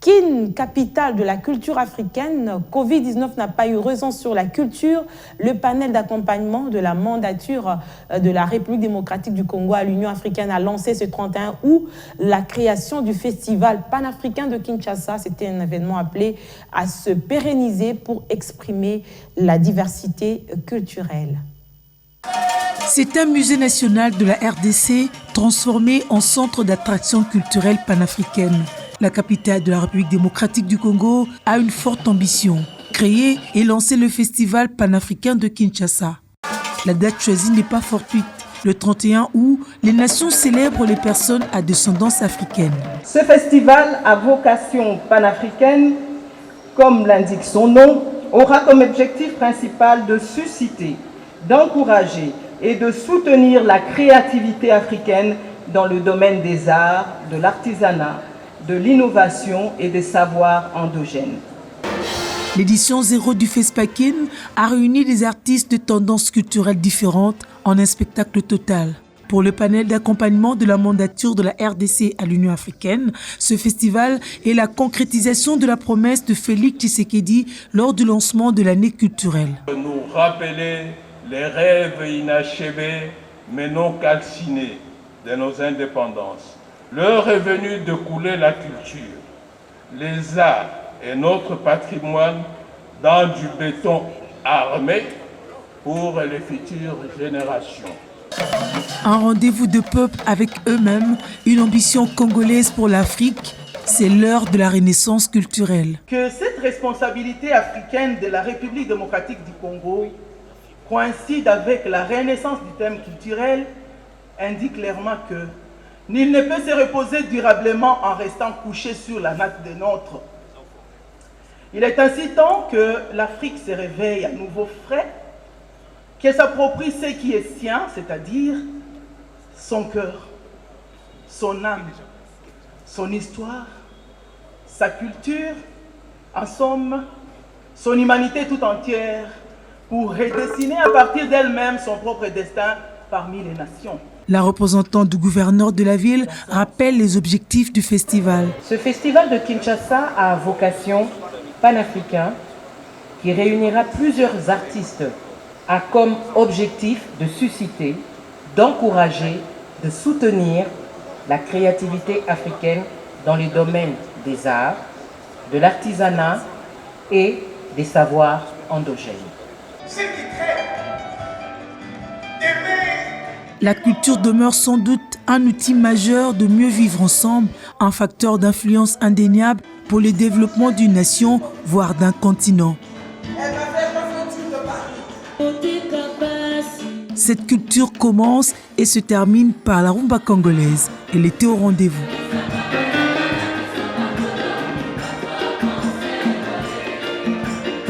Kin, capitale de la culture africaine, Covid-19 n'a pas eu raison sur la culture. Le panel d'accompagnement de la mandature de la République démocratique du Congo à l'Union africaine a lancé ce 31 août la création du festival panafricain de Kinshasa. C'était un événement appelé à se pérenniser pour exprimer la diversité culturelle. C'est un musée national de la RDC transformé en centre d'attraction culturelle panafricaine. La capitale de la République démocratique du Congo a une forte ambition, créer et lancer le festival panafricain de Kinshasa. La date choisie n'est pas fortuite. Le 31 août, les nations célèbrent les personnes à descendance africaine. Ce festival à vocation panafricaine, comme l'indique son nom, aura comme objectif principal de susciter, d'encourager et de soutenir la créativité africaine dans le domaine des arts, de l'artisanat, de l'innovation et des savoirs endogènes. L'édition 0 du FESPAKIN a réuni des artistes de tendances culturelles différentes en un spectacle total. Pour le panel d'accompagnement de la mandature de la RDC à l'Union africaine, ce festival est la concrétisation de la promesse de Félix Tshisekedi lors du lancement de l'année culturelle. Nous rappeler les rêves inachevés mais non calcinés de nos indépendances. L'heure est venue de couler la culture, les arts et notre patrimoine dans du béton armé pour les futures générations. Un rendez-vous de peuples avec eux-mêmes, une ambition congolaise pour l'Afrique, c'est l'heure de la renaissance culturelle. Que cette responsabilité africaine de la République démocratique du Congo coïncide avec la renaissance du thème culturel indique clairement que nul ne peut se reposer durablement en restant couché sur la natte des nôtres. Il est ainsi temps que l'Afrique se réveille à nouveau frais, qu'elle s'approprie ce qui est sien, c'est-à-dire son cœur, son âme, son histoire, sa culture, en somme, son humanité tout entière, pour redessiner à partir d'elle-même son propre destin parmi les nations. La représentante du gouverneur de la ville rappelle les objectifs du festival. Ce festival de Kinshasa a vocation panafricain qui réunira plusieurs artistes a comme objectif de susciter, d'encourager, de soutenir la créativité africaine dans les domaines des arts, de l'artisanat et des savoirs endogènes. La culture demeure sans doute un outil majeur de mieux vivre ensemble, un facteur d'influence indéniable pour le développement d'une nation, voire d'un continent. Cette culture commence et se termine par la rumba congolaise. Elle était au rendez-vous.